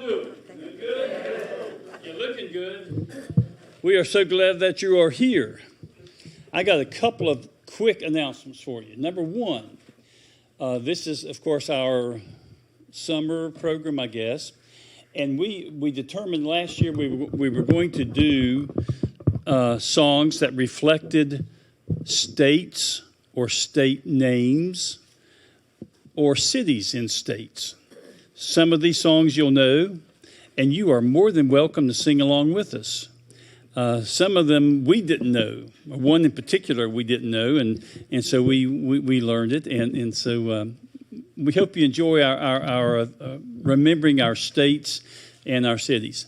doing? Good? You're looking good. We are so glad that you are here. I got a couple of quick announcements for you. Number one, this is, of course, our summer program, I guess. And we determined last year we were going to do songs that reflected states or state names or cities in states. Some of these songs you'll know, and you are more than welcome to sing along with us. Some of them we didn't know. One in particular we didn't know, and so we learned it, and so we hope you enjoy our remembering our states and our cities.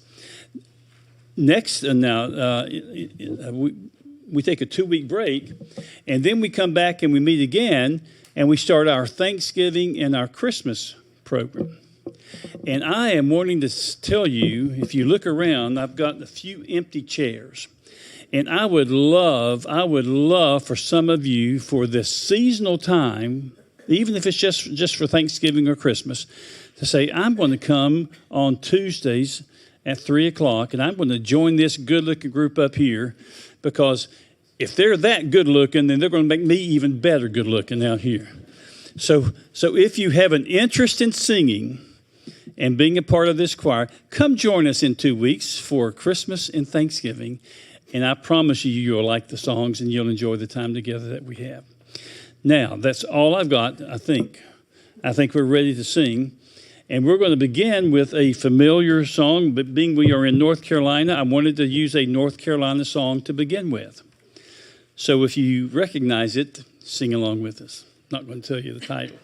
Next, now we take a 2-week break, and then we come back and we meet again, and we start our Thanksgiving and our Christmas program. And I am wanting to tell you, if you look around, I've got a few empty chairs. And I would love for some of you for this seasonal time, even if it's just for Thanksgiving or Christmas, to say, I'm going to come on Tuesdays at 3 o'clock, and I'm going to join this good-looking group up here, because if they're that good-looking, then they're going to make me even better good-looking out here. So if you have an interest in singing and being a part of this choir, come join us in 2 weeks for Christmas and Thanksgiving, and I promise you'll like the songs and you'll enjoy the time together that we have. Now, that's all I've got, I think. I think we're ready to sing. And we're going to begin with a familiar song, but being we are in North Carolina, I wanted to use a North Carolina song to begin with. So if you recognize it, sing along with us. I'm not going to tell you the title.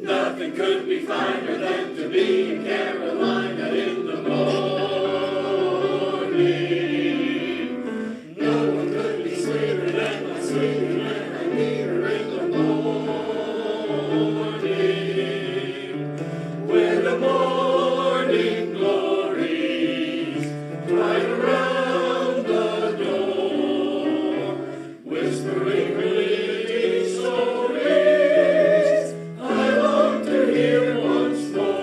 Nothing could be finer than to be in Carolina in the morning. No one could be sweeter than my sweetie when I meet her in the morning. When the morning glories right around the door, whispering religious stories I long to hear once more.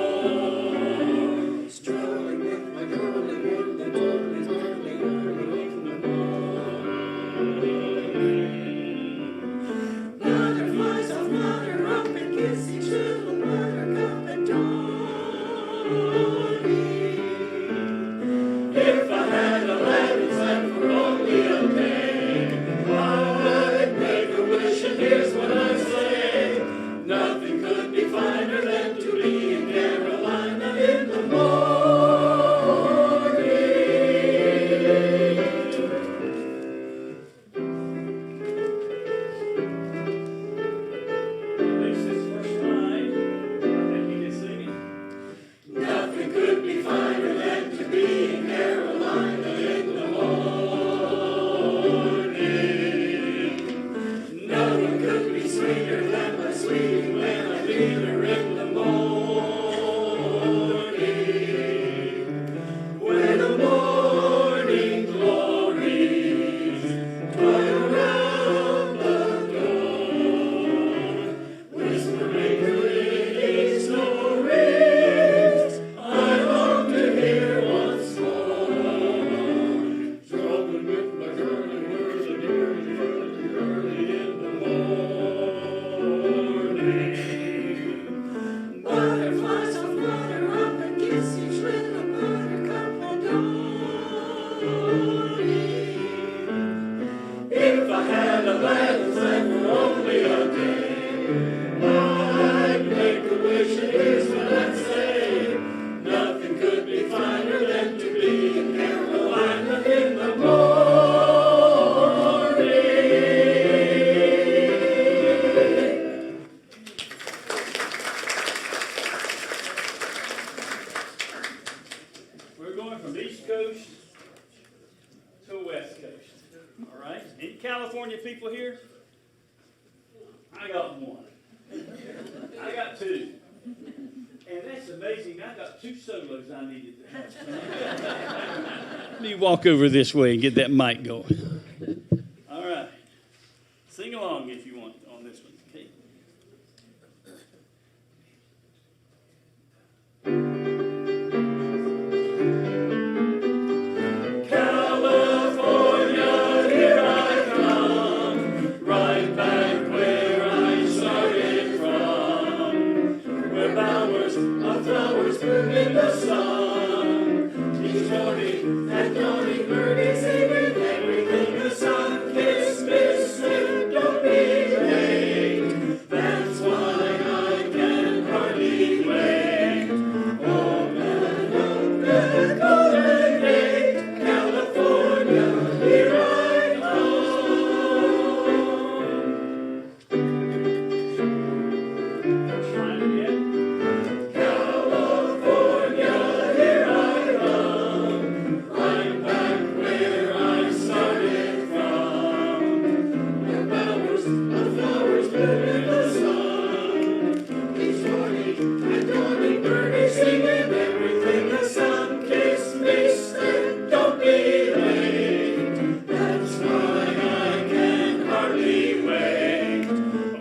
Strolling with my girl in the darkness early in the morning. Butterflies all flutter up and kiss each little buttercup at dawning. If I had Aladdin's lamp for only a day, I'd make a wish, and here's what I say. Nothing could be finer than to be in Carolina in the morning. This is first line. I think you can sing it. Nothing could be finer than to be in Carolina in the morning. No one could be sweeter than my sweetie when I meet her in the morning. When the morning glories twine around the door, whispering religious stories I long to hear once more. Strolling with my girl and we're so dearly early in the morning. Butterflies will flutter up and kiss each little buttercup at dawning. If I had Aladdin's lamp for only a day, I'd make a wish, and here's what I'd say. Nothing could be finer than to be in Carolina in the morning. We're going from East Coast to West Coast. All right? Any California people here? I got one. I got got two. And that's amazing. I got two solos I needed to have. Let me walk over this way and get that mic going. All right. Sing along if you want on this one. Okay. California, here I come, right back where I started from, where bowers of flowers bloom in the sun. Each morning and dawning birdies singing everything the sun kissed, miss, and don't be late. That's why I can hardly wait. Open up the golden gate, California, here I come. Try it again. California, here I come, right back where I started from, where bowers of flowers bloom in the sun. Each morning and dawning birdies singing everything the sun kissed, miss, and don't be late. That's why I can hardly wait.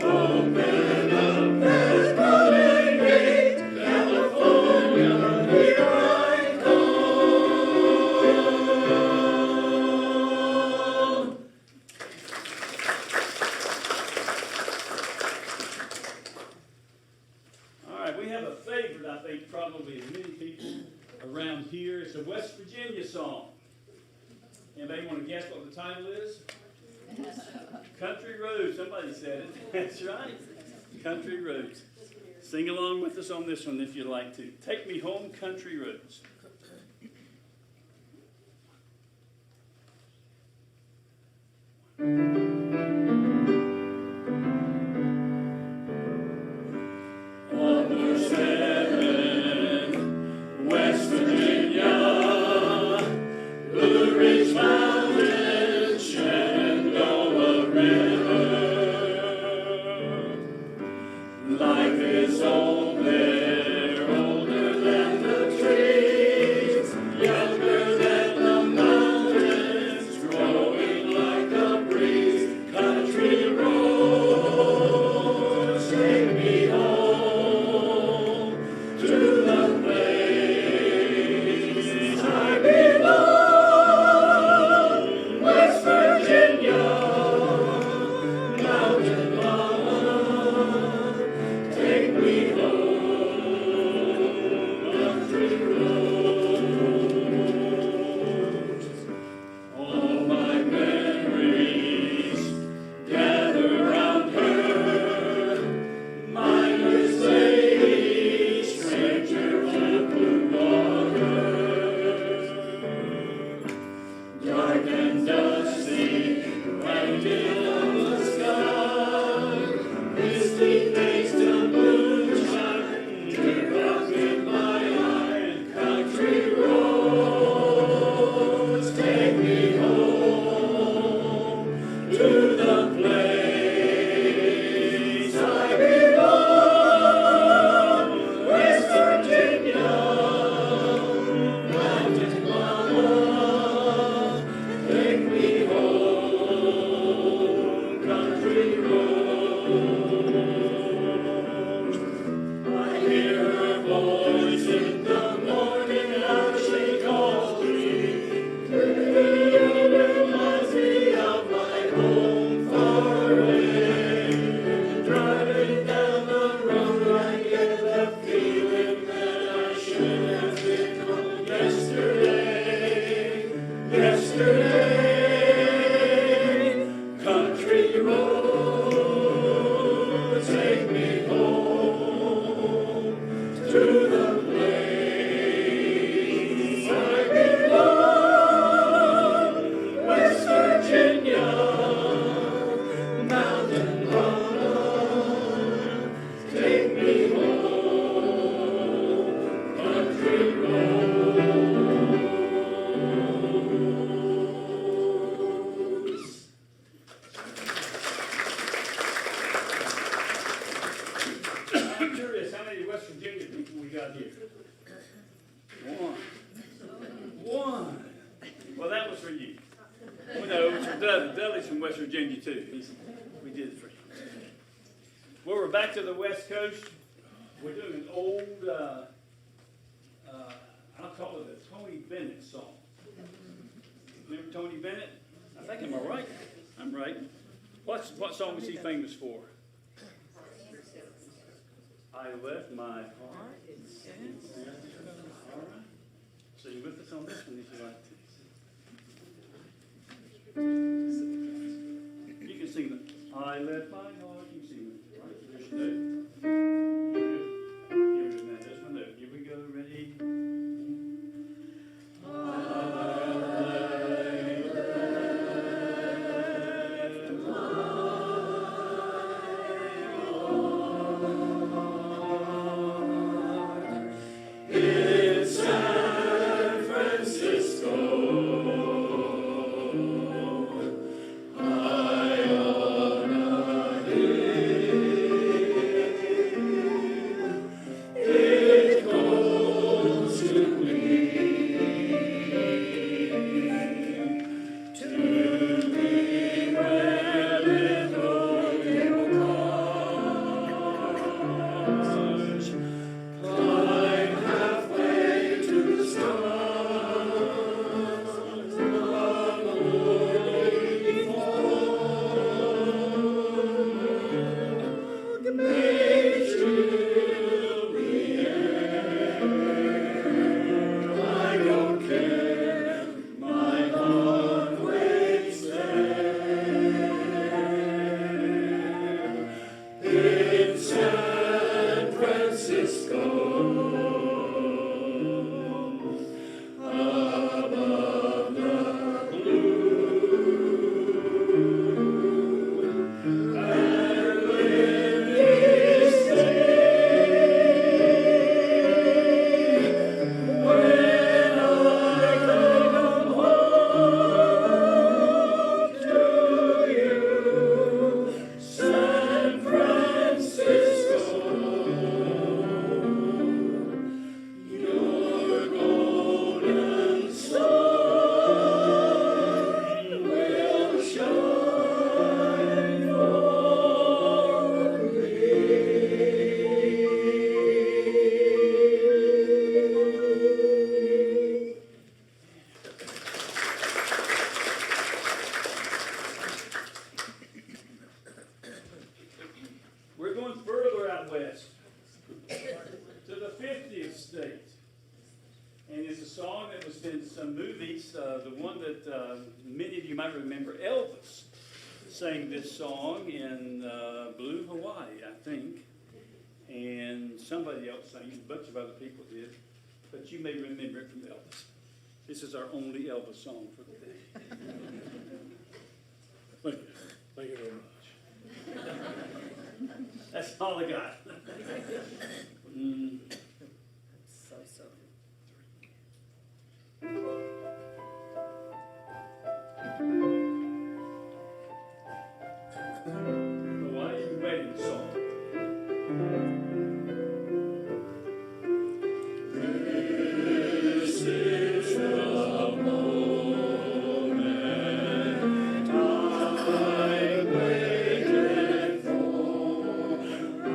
Open up that golden gate, California, here I come. All right, we have a favorite, I think, probably of many people around here. It's a West Virginia song. Anybody want to guess what the title is? Country Roads. Somebody said it. That's right. Country Roads. Sing along with us on this one if you'd like to. Take Me Home, Country Roads. Almost heaven, West Virginia, Blue Ridge Mountain, Shenandoah River. Life is old there, older than the trees, younger than the mountains, growing like a breeze. Country roads, take me home to the place I belong. West Virginia, mountain mama, take me home, country roads. All my memories gather round her. Mine is lady, stranger to blue water. Dark and dusty, writing on the sky. Misty faced and moonshine, teardrops in my eye. Country roads, take me home to the place I belong. West Virginia, mountain mama, take me home, country roads. I hear her voice in the morning as she calls me. Radio reminds me of my home far away. Driving down the road, I get the feeling that I should have been home yesterday. Yesterday, country roads, take me home to the place I belong. West Virginia, mountain mama, take me home, country roads. I'm curious West Virginia people we got here? One. Well, that was for you. Well, no, it was for Dudley. Dudley's from West Virginia, too. We did it for him. Well, we're back to the West Coast. We're doing an old, I'll call it a Tony Bennett song. Remember Tony Bennett? I think I'm all right. I'm right. What song is he famous for? I left my heart. All right. Sing with us on this one if you like to. You can sing the I left my heart. You can sing it. Right. There's your note. Here we go. There's my note. Here we go. Ready? We're going further out west to the 50th state. And it's a song that was in some movies. The one that many of you might remember, Elvis sang this song in Blue Hawaii, I think. And somebody else sang it, a bunch of other people did. But you may remember it from Elvis. This is our only Elvis song for the day. Thank you very much. That's all I got. So. Hawaii wedding song. This is the moment I waited for. I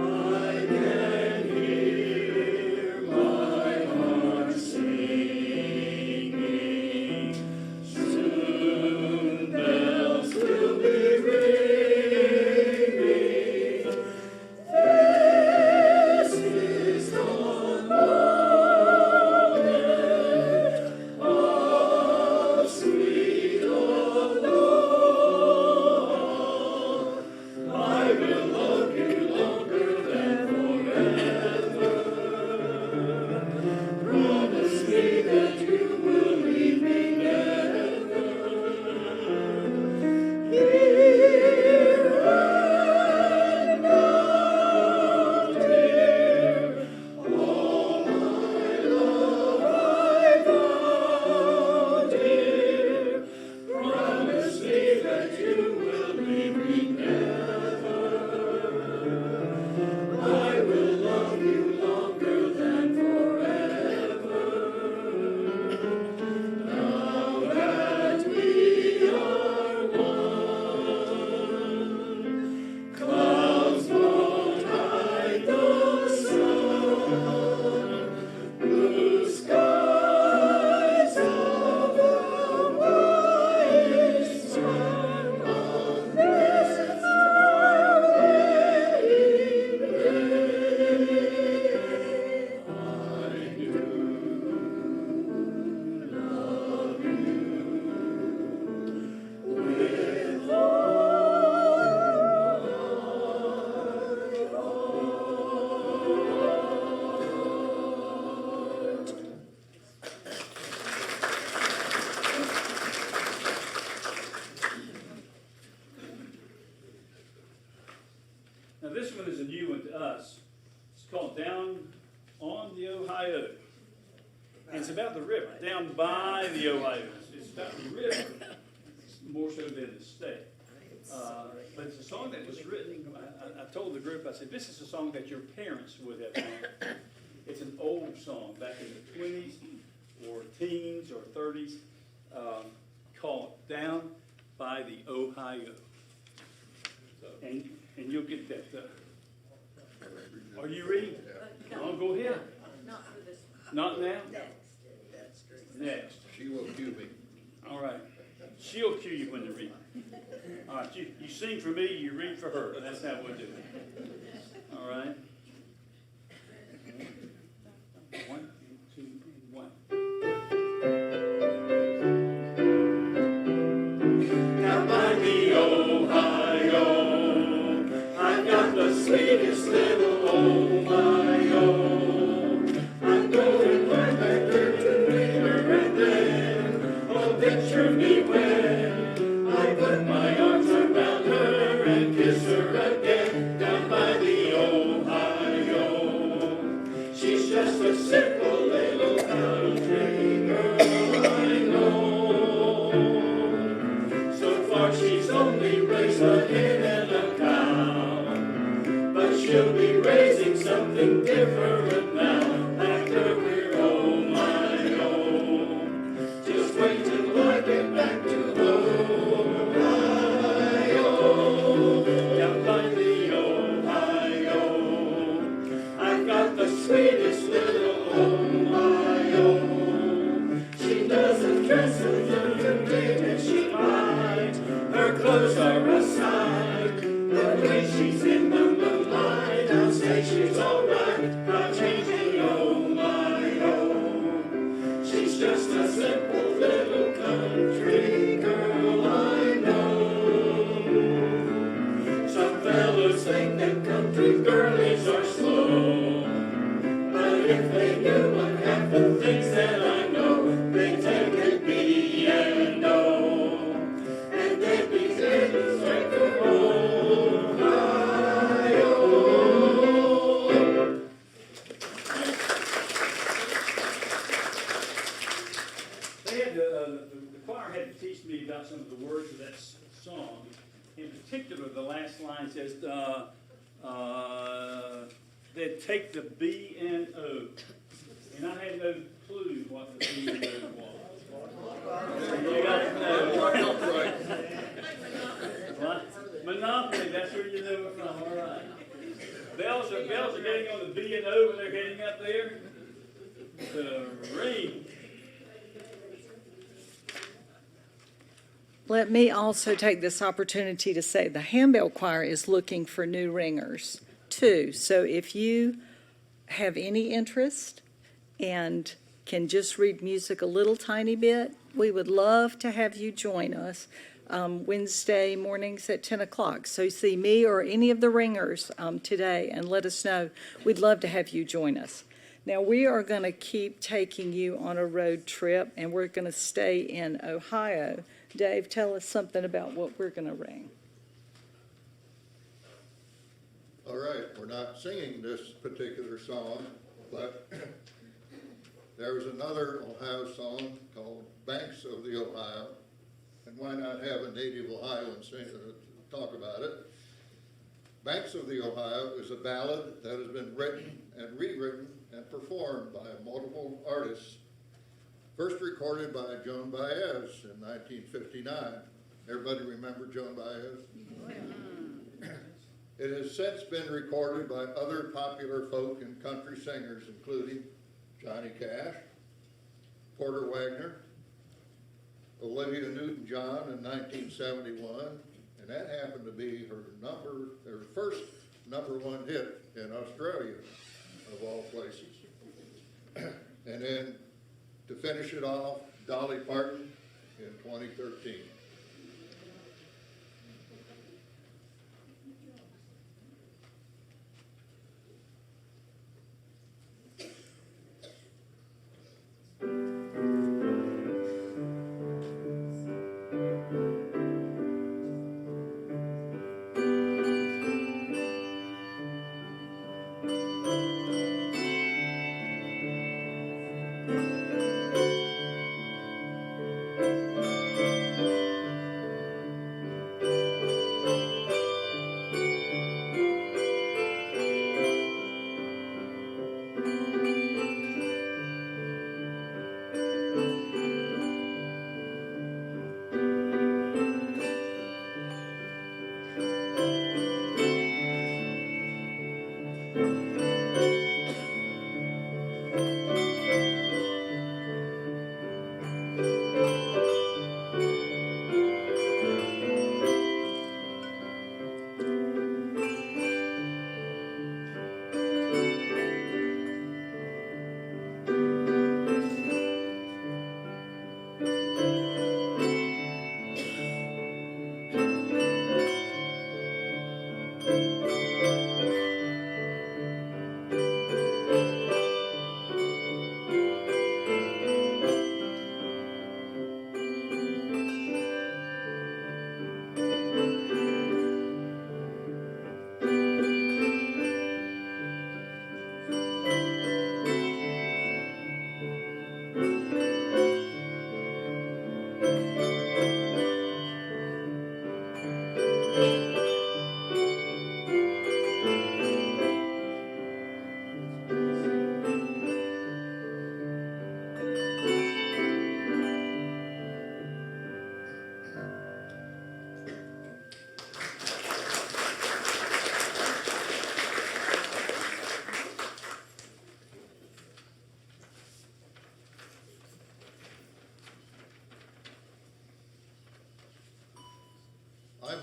called Down on the Ohio. And it's about the river, down by the Ohio. It's about the river, more so than the state. But it's a song that was written, I told the group, I said, this is a song that your parents would have known. It's an old song, back in the 20s or teens or 30s, called Down by the Ohio. And you'll get that. Are you ready? Oh, go ahead. Not for this one. Not now? Next. Next. She will cue me. All right. She'll cue you when to read. All right. You sing for me, you read for her. That's how we'll do it. All right. 1, 2, 1. Down by the Ohio, I've got the sweetest little Ohio. I'm going right back there to meet her, and then, oh, picture me when I put my arms around her and kiss her again. Down by the Ohio, she's just a simple little country girl I know. So far she's only raised a hen and a cow, but she'll be raising something different now, after we're oh my oh. Just wait till I get back to Ohio. Down by the Ohio, I've got the sweetest little Ohio. She doesn't dress a little bit and she might, her clothes are a sight, but when she's in the moonlight, I'll say she's alright. Not changing, oh my oh. She's just a simple little country girl I know. Some fellas think that country girlies are slow, but if they knew what half the things that I know, they'd take it B and O, and they'd be headed straight for Ohio. They had the choir had to teach me about some of the words of that song. In particular, the last line says, they'd take the B and O. And I had no clue what the B and O was. You guys know. What? Monopoly, that's where you know it from. All right. Bells are getting on the B and O when they're getting up there. The ring. Let me also take this opportunity to say the handbell choir is looking for new ringers too. So if you have any interest and can just read music a little tiny bit, we would love to have you join us Wednesday mornings at 10 o'clock. So see me or any of the ringers today and let us know. We'd love to have you join us. Now, we are going to keep taking you on a road trip, and we're going to stay in Ohio. Dave, tell us something about what we're going to ring. All right, we're not singing this particular song, but there was another Ohio song called Banks of the Ohio, and why not have a native Ohioan talk about it? Banks of the Ohio is a ballad that has been written and rewritten and performed by multiple artists. First recorded by Joan Baez in 1959. Everybody remember Joan Baez? It has since been recorded by other popular folk and country singers, including Johnny Cash, Porter Wagner, Olivia Newton-John in 1971, and that happened to be her first #1 hit in Australia, of all places. And then to finish it off, Dolly Parton in 2013.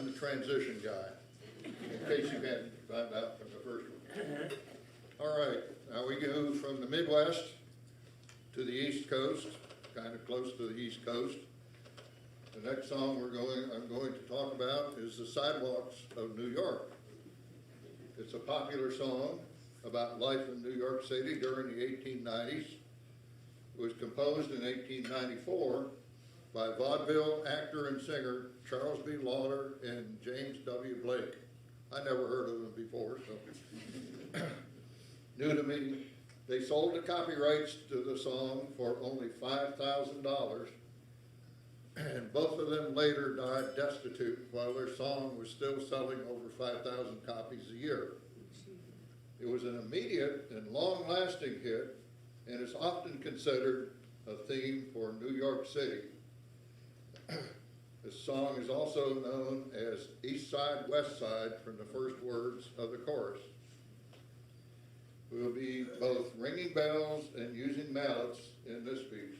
I'm the transition guy, in case you hadn't found out from the first one. All right, now we go from the Midwest to the East Coast, kind of close to the East Coast. The next song I'm going to talk about is The Sidewalks of New York. It's a popular song about life in New York City during the 1890s. It was composed in 1894 by vaudeville actor and singer Charles B. Lauder and James W. Blake. I never heard of them before, so new to me. They sold the copyrights to the song for only $5,000, and both of them later died destitute while their song was still selling over 5,000 copies a year. It was an immediate and long-lasting hit, and is often considered a theme for New York City. This song is also known as East Side, West Side from the first words of the chorus. We will be both ringing bells and using mallets in this piece.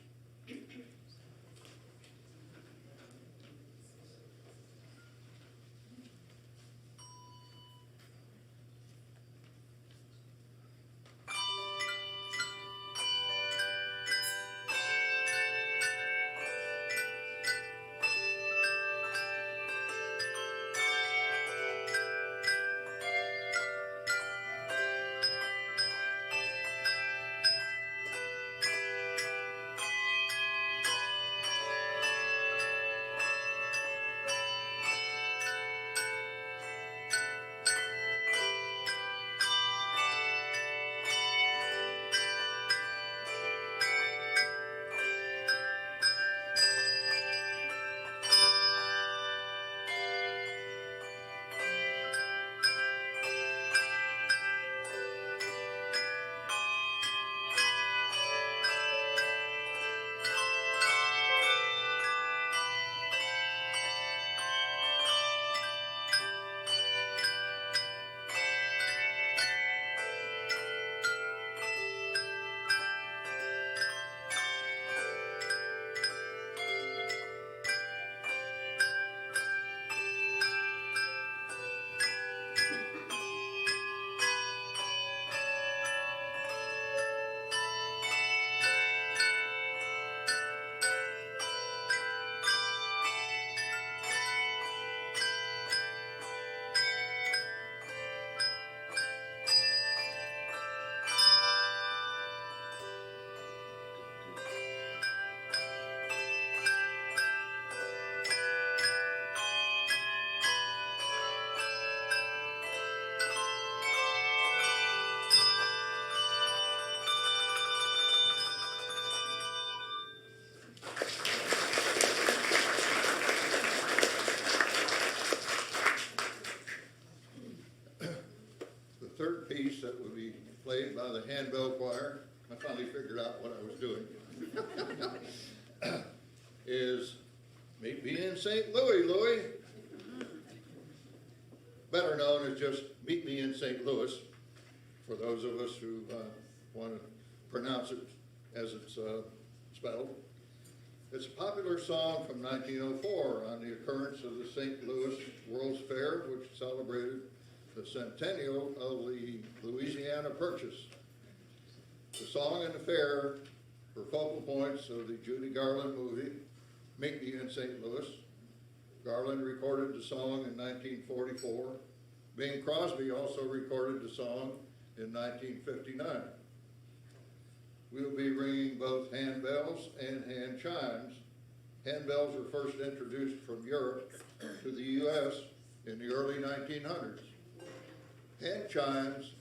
Third piece that would be played by the handbell choir, I finally figured out what I was doing, is Meet Me in St. Louis, Louis. Better known as just Meet Me in St. Louis, for those of us who want to pronounce it as it's spelled. It's a popular song from 1904 on the occurrence of the St. Louis World's Fair, which celebrated the centennial of the Louisiana Purchase. The song and the fair were focal points of the Judy Garland movie, Meet Me in St. Louis. Garland recorded the song in 1944. Bing Crosby also recorded the song in 1959. We'll be ringing both handbells and hand chimes. Handbells were first introduced from Europe to the U.S. in the early 1900s. Hand chimes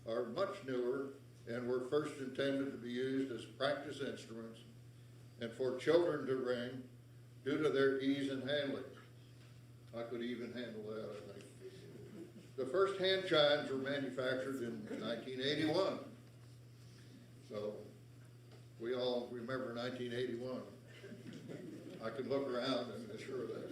are much newer and were first intended to be used as practice instruments and for children to ring due to their ease in handling. I could even handle that, I think. The first hand chimes were manufactured in 1981. So we all remember 1981. I could look around and assure that.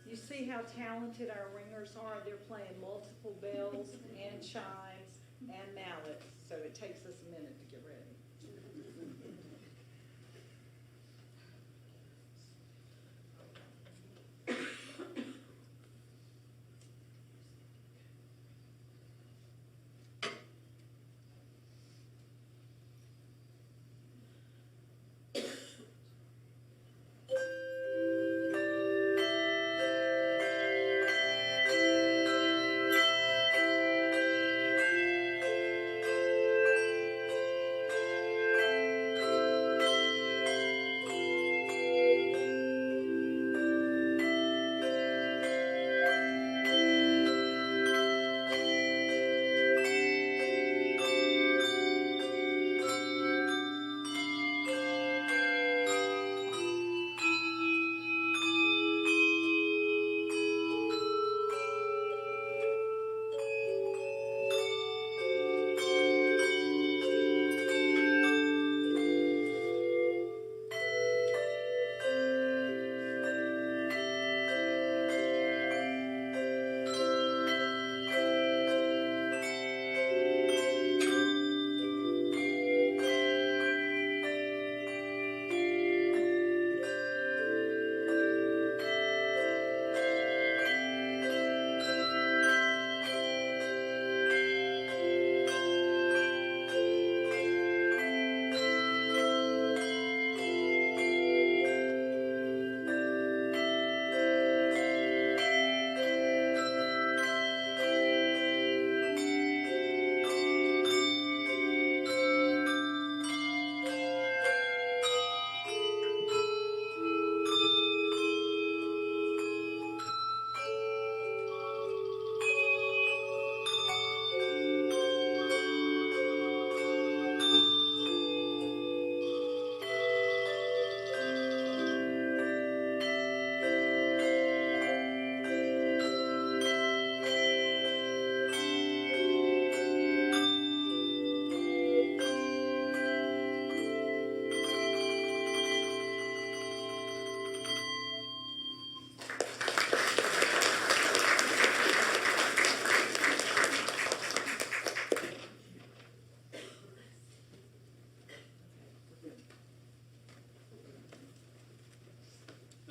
You see see how talented our ringers are. They're playing multiple bells and chimes and mallets, so it takes us a minute to get ready.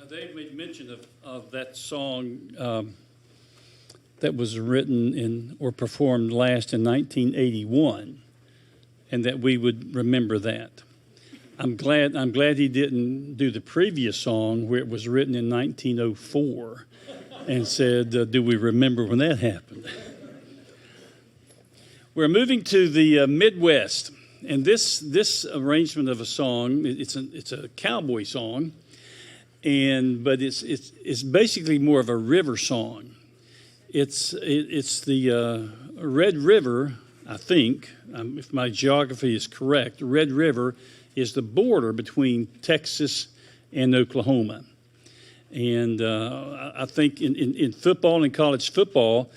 Dave made mention of that song that was written in or performed last in 1981, and that we would remember that. I'm glad he didn't do the previous song where it was written in 1904 and said, do we remember when that happened? We're moving to the Midwest, and this arrangement of a song, it's a cowboy song, but it's basically more of a river song. It's the Red River, I think, if my geography is correct. Red River is the border between Texas and Oklahoma, and I think in football and college football,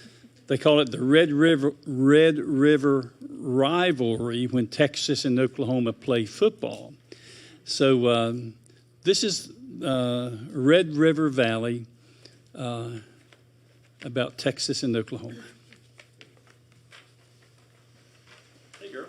they call it the Red River rivalry when Texas and Oklahoma play football. So this is Red River Valley about Texas and Oklahoma. Hey, girl.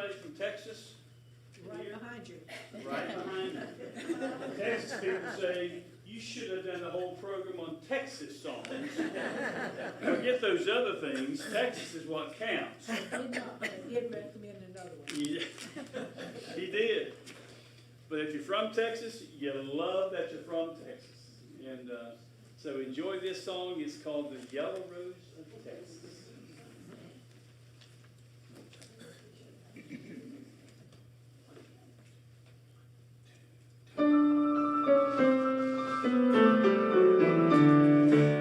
somebody from Texas? Right Here? behind you. Right behind you. Texas people say, you should have done the whole program on Texas songs. Forget those other things. Texas is what counts. I did not, but I did recommend another one. He did. But if you're from Texas, you love that you're from Texas. And so enjoy this song. It's called The Yellow Rose of Texas.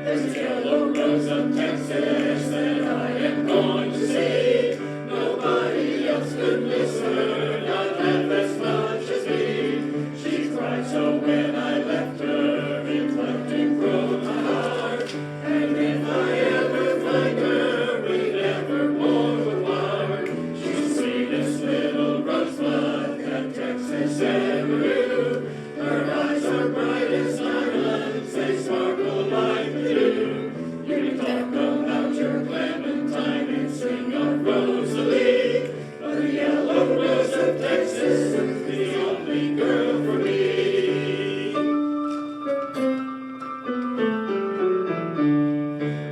This yellow rose of Texas that I am going to see. Nobody else could miss her, not half as much as me. She cried so when I left her, it left and broke my heart. And if I ever find her, we never more will part. She's the sweetest little rosebud that Texas ever knew. Her eyes are bright as diamonds, they sparkle like the dew. You can talk about your clementine and sing of Rosalie, but the yellow rose of Texas is the only girl for me.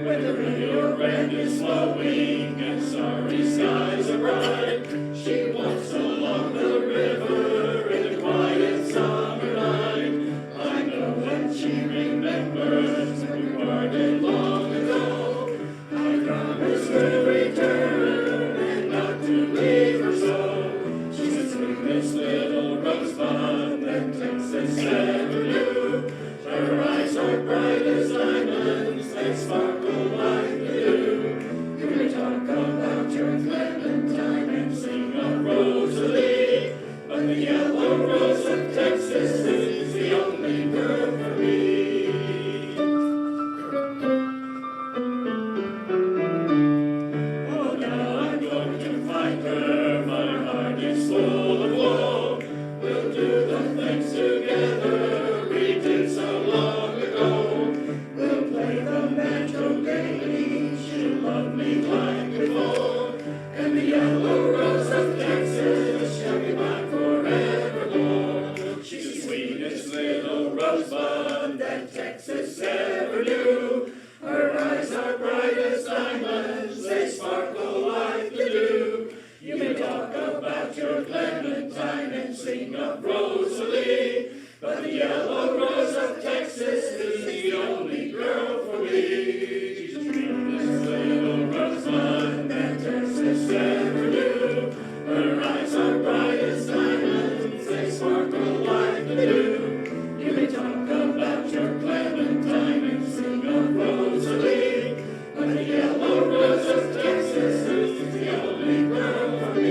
When the Rio Grande is flowing and starry skies are bright, she walks along the river in the quiet summer night. I know that she remembers when we parted long ago. I promised to return and not to leave her so. She's the sweetest little rosebud that Texas ever knew. Her eyes are bright as diamonds, they sparkle like the dew. You may talk about your clementine and sing of Rosalie, but the yellow rose of Texas is the only girl for me. Oh, now I'm going to find her, my heart is full of woe. We'll do the things together we did so long ago. We'll play the banjo gaily, she'll love me like before. And the yellow rose of Texas shall be mine forevermore. She's the sweetest little rosebud that Texas ever knew. Her eyes are bright as diamonds, they sparkle like the dew. You may talk about your clementine and sing of Rosalie, but the yellow rose of Texas is the only girl for me. She's the sweetest little rosebud that Texas ever knew. Her eyes are bright as diamonds, they sparkle like the dew. You may talk about your clementine and sing of Rosalie, but the yellow rose of Texas is the only girl for me.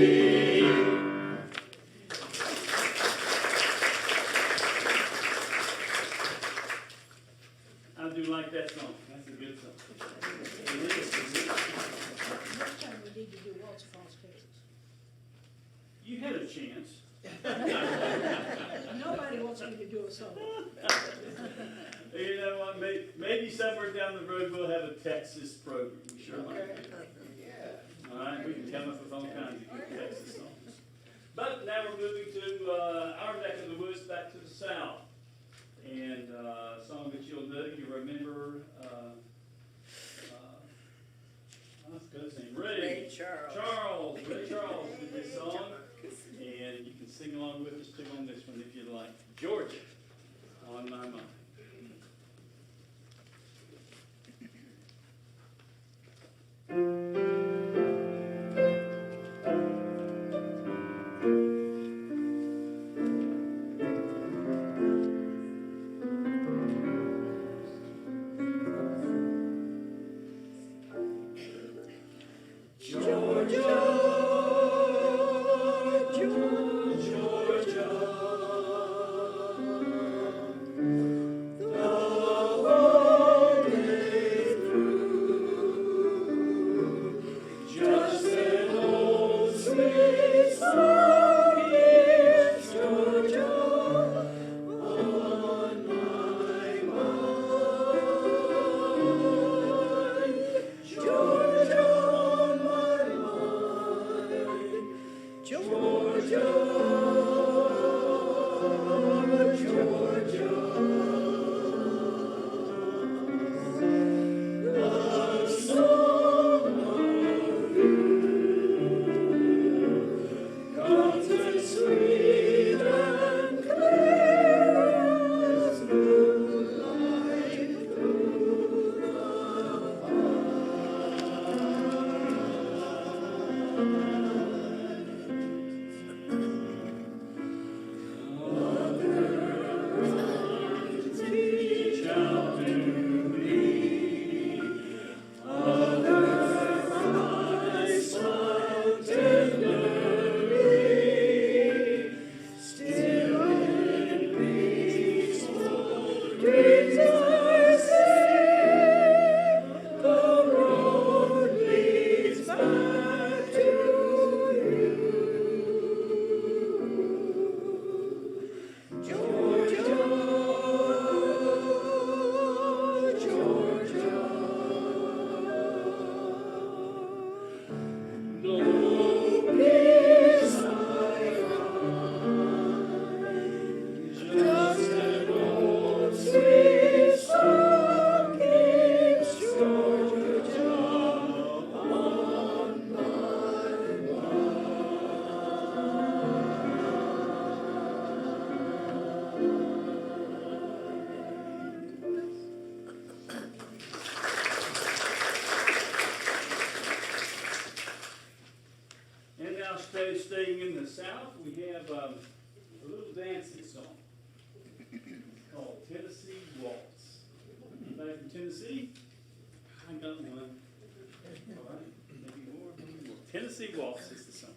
I do like that song. That's a good song. Next time we need to do Waltz Across Texas. You had a chance. Nobody wants me to do a solo. You know what? Maybe somewhere down the road we'll have a Texas program. We sure might. All right, we can come up with all kinds of good Texas songs. But now we're moving to our neck of the woods, back to the south. And a song that you'll know, you remember, let's go his name, Ray Charles. Ray Charles did this song. And you can sing along with us too on this one if you'd like. Georgia, on my mind. Staying in the South, we have a little dancing song called Tennessee Waltz. Anybody from Tennessee? I got one. All right, maybe more. Tennessee Waltz is the song.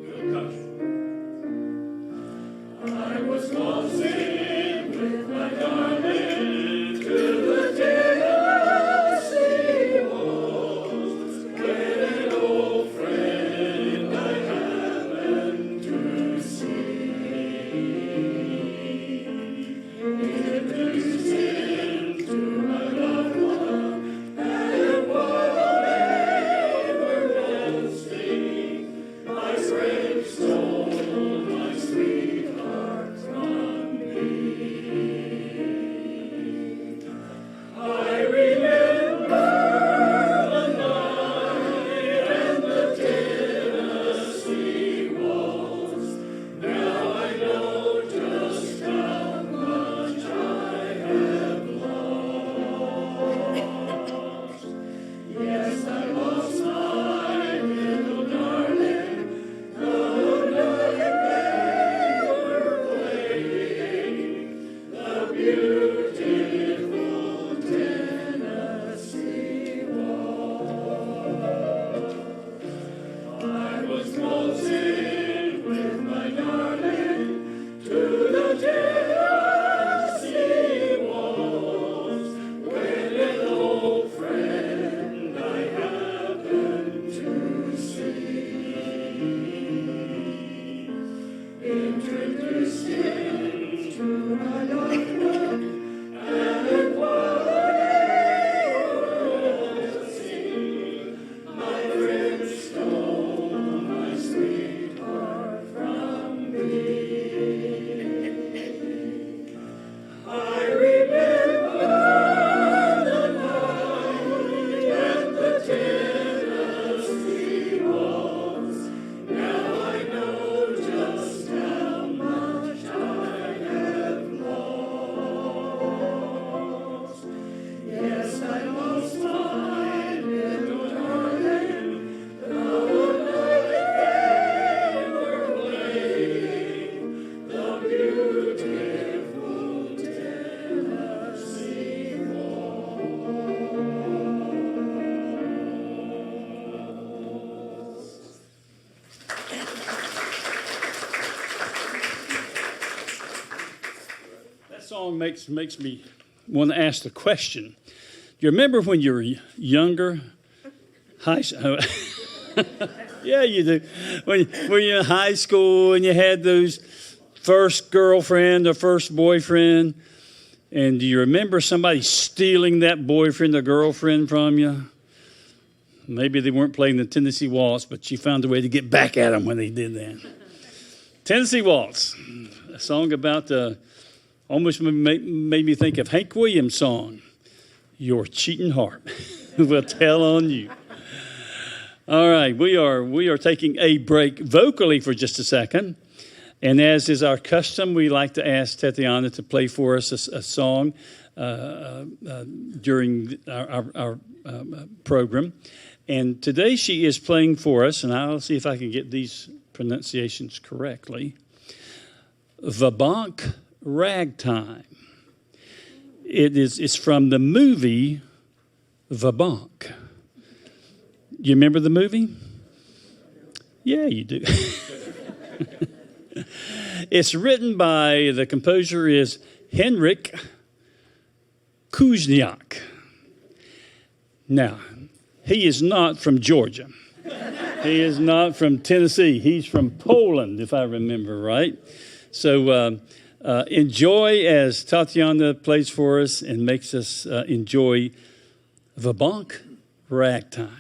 Good country. I was waltzing with my darling to the Tennessee waltz, when an old friend I happened to see introduced him to my loved one, and while they were dancing, my friend stole my sweetheart from me. I remember the night and the Tennessee waltz. Now I know just how much I have lost. Yes, I lost my little darling the night they were playing the beautiful Tennessee waltz. I was waltzing with my darling to the Tennessee waltz, when an old friend I happened to see introduced him to my loved one, and while they were dancing, my friend stole my sweetheart from me. I remember the night and the Tennessee waltz. Now I know just how much I have lost. Yes, I lost my little darling the night they were playing the beautiful Tennessee waltz. That song makes me want to ask the question. Do you remember when you were younger? Yeah, you do. When you're in high school and you had those first girlfriend or first boyfriend, And do you remember somebody stealing that boyfriend or girlfriend from you? Maybe they weren't playing the Tennessee Waltz, but you found a way to get back at them when they did that. Tennessee Waltz, a song about almost made me think of Hank Williams' song, Your Cheating Heart Will Tell on You. All right, we are taking a break vocally for just a second. And as is our custom, we like to ask Tatiana to play for us a song during our program. And today she is playing for us, and I'll see if I can get these pronunciations correctly, Vabank Ragtime. It's from the movie Vabank. You remember the movie? Yeah, you do. It's written by, the composer is Henryk Kuzniak. Now, he is not from Georgia. He is not from Tennessee. He's from Poland, if I remember right. So enjoy as Tatiana plays for us and makes us enjoy Vabank Ragtime.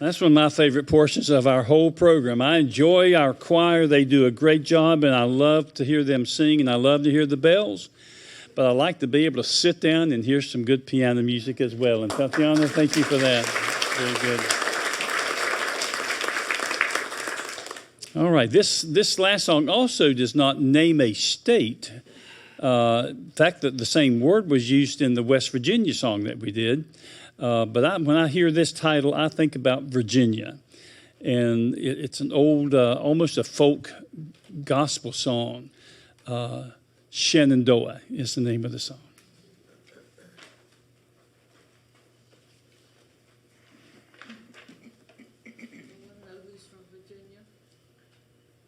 That's one of my favorite portions of our whole program. I enjoy our choir. They do a great job, and I love to hear them sing, and I love to hear the bells. But I like to be able to sit down and hear some good piano music as well. And Tatiana, thank you for that. Very good. All right, this last song also does not name a state. In fact, the same word was used in the West Virginia song that we did. But when I hear this title, I think about Virginia. And it's an old, almost a folk gospel song. Shenandoah is the name of the song.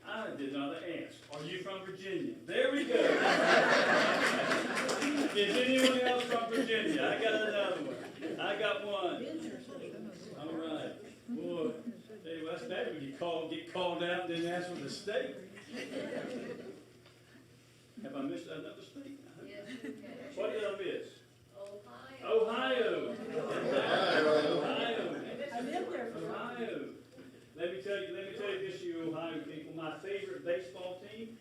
I did not ask. Are you from Virginia? There we go. Is anyone else from Virginia? I got another one. I got one. All right. Boy, hey, well, that's bad when you get called out and then ask for the state. Have I missed another state? Yes, you can. What did I miss? Ohio. Ohio. Ohio. I lived there for Ohio. Let me tell you this, you Ohio people, my favorite baseball team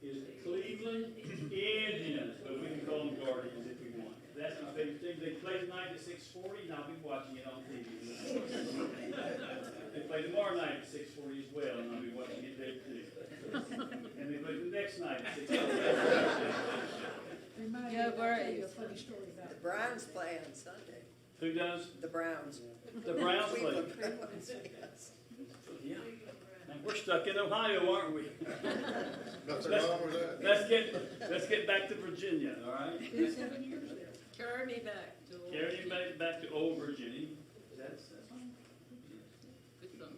is the Cleveland Indians, but we can call them Guardians if we want. That's my favorite team. They play tonight at 6:40, and I'll be watching it on TV. They play tomorrow night at 6:40 as well, and I'll be watching it there too. And they play the next night at 6:40. Remind Yeah, me, I'll where tell you a is- funny story about The it. Browns play on Sunday. Who does? The Browns. The Browns play. Cleveland Browns, yes. Yeah. And we're stuck in Ohio, aren't we? Nothing wrong with that. Let's get back to Virginia, all right? 7 years there. Carry me back to. Carry you back to old Virginia. That's fine. Good song.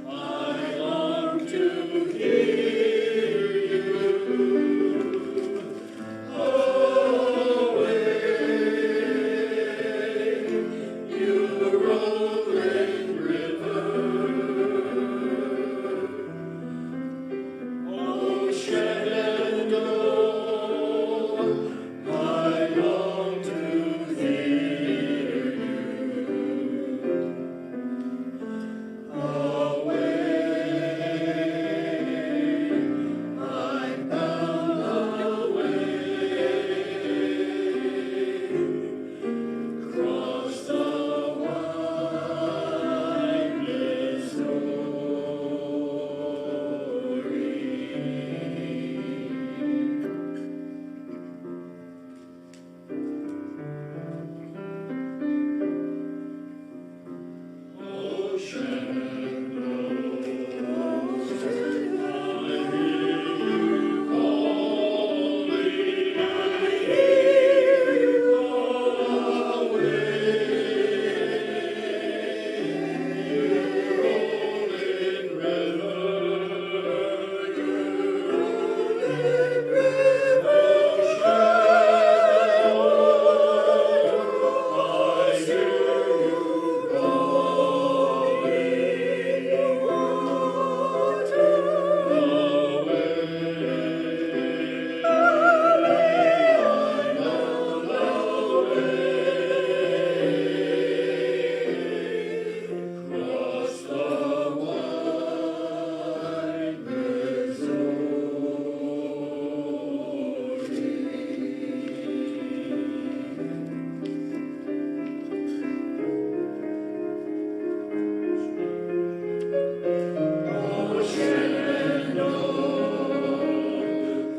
I long to hear you. Away, you rolling river. Oh, Shenandoah, I long to hear you. I'm bound away across the wide Missouri. Oh,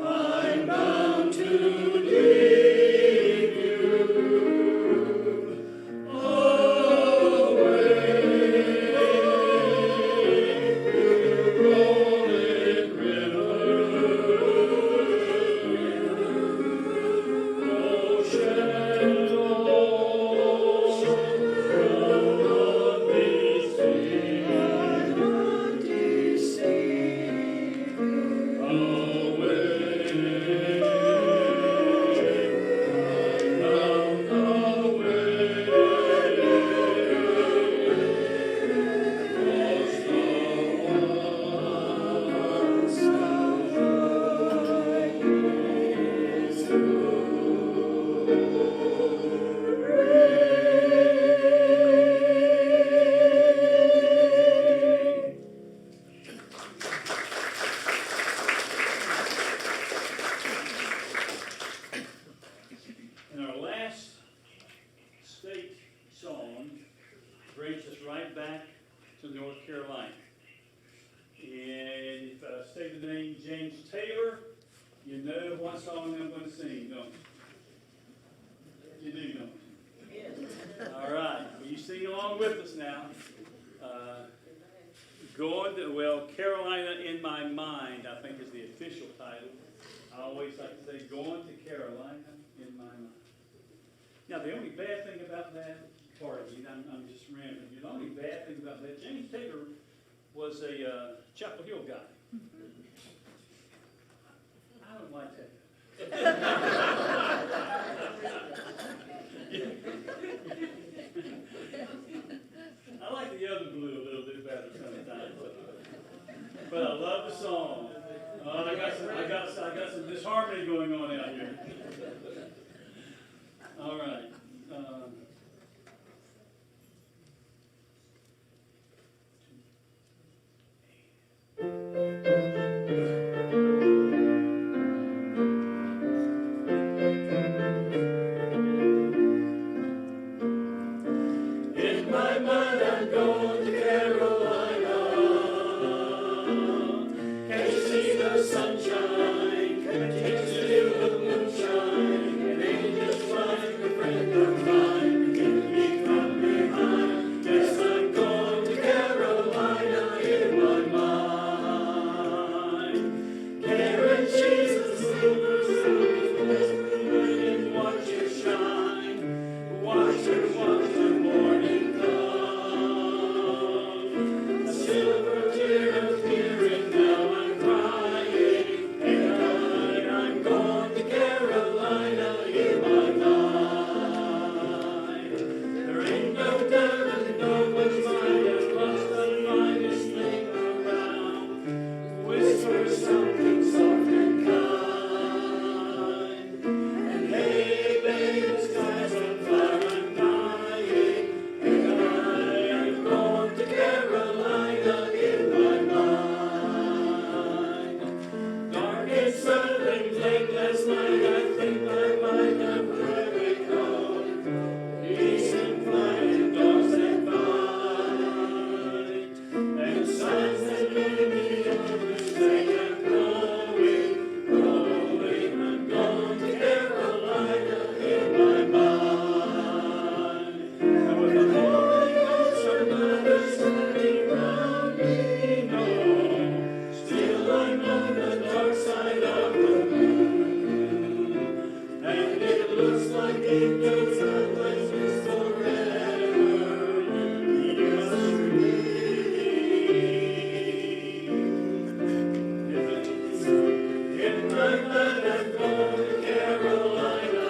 I'm bound to leave you away, you rolling river. Oh, Shenandoah, on And our last state song brings us right back to North Carolina. And if I say the name James Taylor, you know what song I'm going to sing, don't you? You do, don't you? All right. Well, you sing along with us now. Carolina in My Mind, I think is the official title. I always like to say, Going to Carolina in My Mind. Now, the only bad thing about that, pardon me, I'm just rambling. The only bad thing about that, James Taylor was a Chapel Hill guy. I don't like that. I like the other blue a little bit better sometimes, but I love the song. I got some disharmony going on out here. All right. In my mind I'm going to Carolina. Can't you see the sunshine? Can't you feel the moonshine? And angels flying a friend of mine. Keep me from behind. Yes, I'm going to Carolina in my mind. Carrot cheese and silver spoons, and watch her shine. Watch the morning come. A silver tear appearing, now I'm crying. And I'm going to Carolina in my mind. There ain't no doubt in no one's mind I've lost the finest thing around. Whisper something soft and kind. And hey, baby, the sky's on fire, I'm dying. And I am going to Carolina in my mind. Dark and silent late last night, I think I might have heard it call. Peace and flight and dogs that bite. And signs that lead me on to say I'm going. I'm going to Carolina in my mind. And with the Holy Ghost on either side around me, no, still I'm on the dark side of the moon. And it looks like it goes on like this forever. You must in my mind I'm going to Carolina.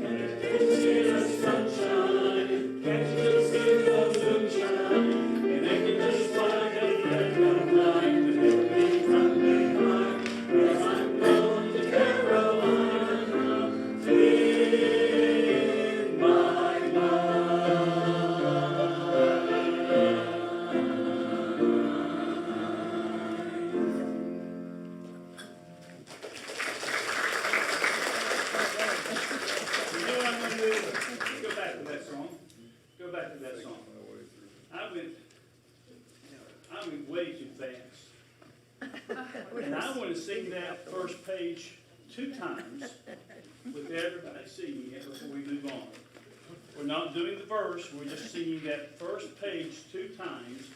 Can't you see the sunshine? Can't you see the moonshine? And I can just fly a friend of mine to hit me from behind. Yes, I'm going to Carolina in my mind. You know what I'm going to do? Go back to that song. Go back to that song. I went way too fast. And I want to sing that first page 2 times with everybody singing it before we move on. We're not doing the verse, we're just singing that first page 2 times,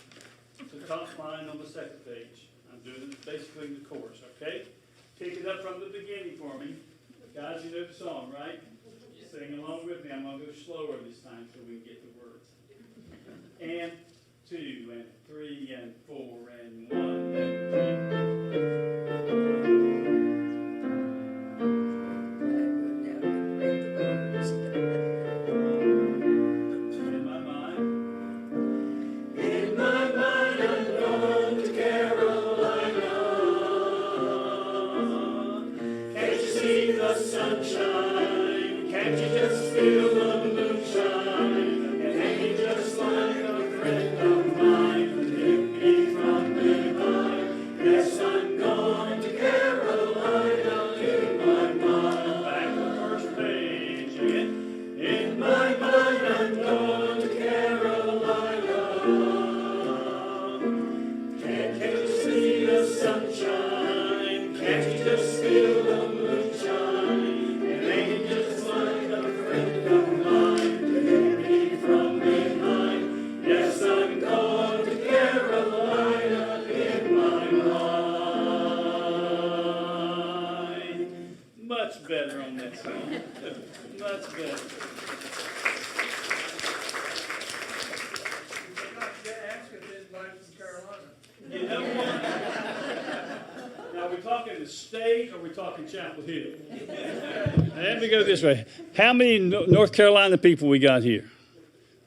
the top line on the second page. I'm doing basically the chorus, okay? Pick it up from the beginning for me. Guys, you know the song, right? Sing along with me. I'm going to go slower this time so we can get the words. And 2 and 3 and 4 and 1 and 3. In my mind, In my mind I'm going to Carolina. Can't you see the sunshine? Can't you just feel the moonshine? And ain't you just like a friend of mine who hit me from behind? Yes, I'm going to Carolina in my mind. back to the first page again. In my mind I'm going to Carolina. Can't you see the sunshine? Can't you just feel the moonshine? And ain't you just like a friend of mine to hit me from behind? Yes, I'm going to Carolina in my mind. Much better on that song. Much better. I'd like to ask You know what? Now, are we talking the state or are we talking Chapel Hill? Let me go this way. How many North Carolina people we got here?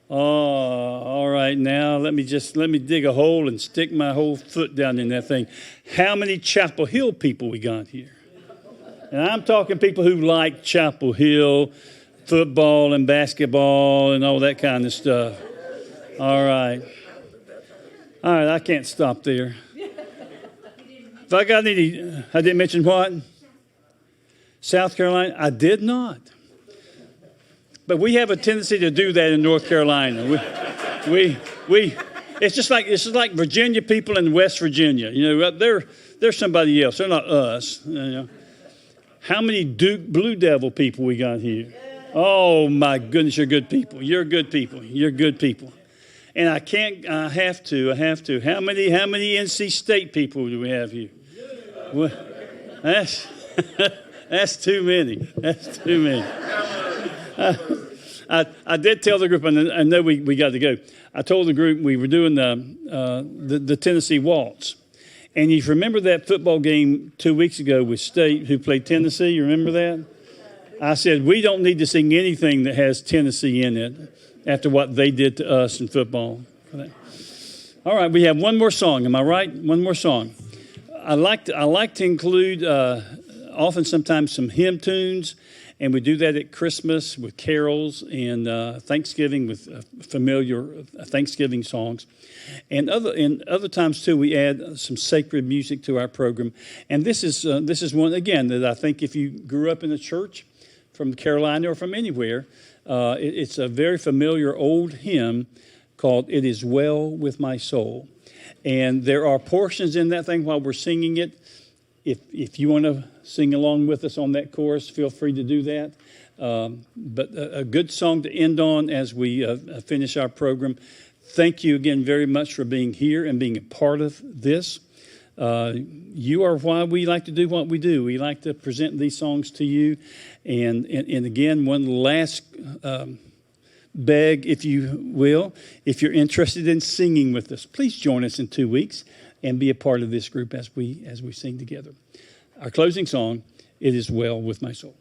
Oh, all right. Now let me dig a hole and stick my whole foot down in that thing. How many Chapel Hill people we got here? And I'm talking people who like Chapel Hill football and basketball and all that kind of stuff. All right. All right, I can't stop there. If I got any, I didn't mention what? South Carolina? I did not. But we have a tendency to do that in North Carolina. It's just like Virginia people in West Virginia. You know, they're somebody else. They're not us. You know. How many Duke Blue Devil people we got here? Oh my goodness, you're good people. You're good people. You're good people. And I have to. How many NC State people do we have here? Well, that's too many. That's too many. I did tell the group, and I know we got to go. I told the group we were doing the Tennessee Waltz. And you remember that football game 2 weeks ago with State who played Tennessee? You remember that? I said, we don't need to sing anything that has Tennessee in it after what they did to us in football. All right, we have one more song. Am I right? One more song. I like to include often sometimes some hymn tunes, and we do that at Christmas with carols and Thanksgiving with familiar Thanksgiving songs. And other times too, we add some sacred music to our program. And this is one again that I think if you grew up in a church from Carolina or from anywhere, it's a very familiar old hymn called "It Is Well With My Soul." And there are portions in that thing while we're singing it. If you want to sing along with us on that chorus, feel free to do that. But a good song to end on as we finish our program. Thank you again very much for being here and being a part of this. You are why we like to do what we do. We like to present these songs to you. And again, one last beg, if you will, if you're interested in singing with us, please join us in 2 weeks and be a part of this group as we sing together. Our closing song, "It Is Well With My Soul."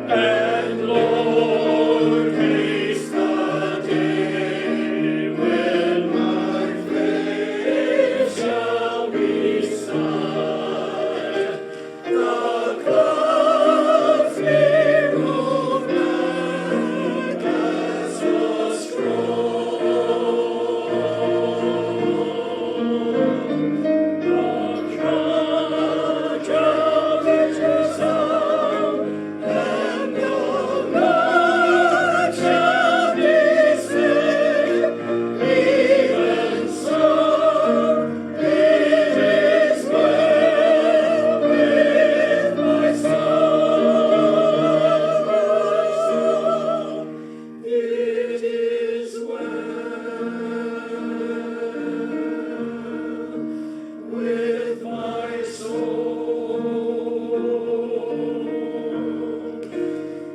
And Lord, haste the day when my faith shall be sight. The clouds may roll back as the scroll. The trumpet shall sound, and the Lord shall be saved. Even so, it is well with my soul. It is well with my soul.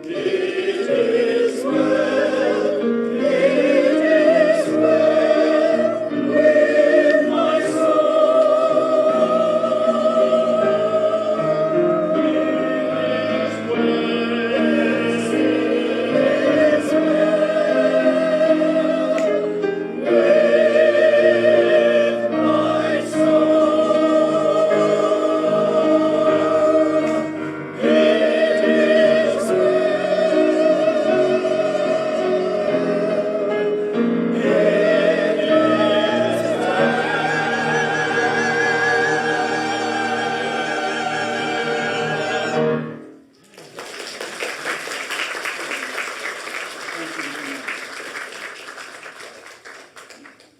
It is well, it is well with my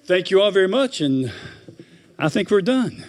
Thank you all very much, and I think we're done.